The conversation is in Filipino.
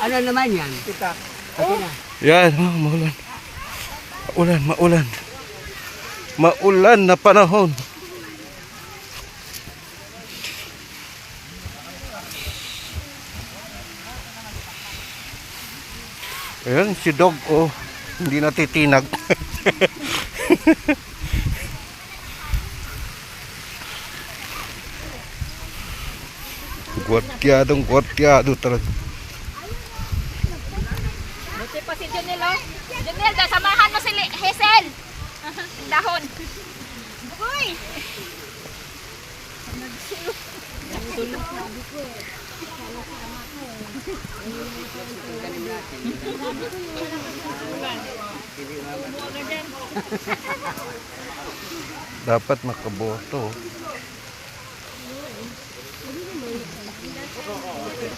Ano naman yan? Kita. Okay na. Yan, maulan. Maulan. Maulan na panahon. Ayan, si Dog, oh. Hindi natitinag. Gwatyado talaga. Buti pa si Junel, oh. Junel, samahan mo si Hazel. Dahon. Uy! Dapat makaboto.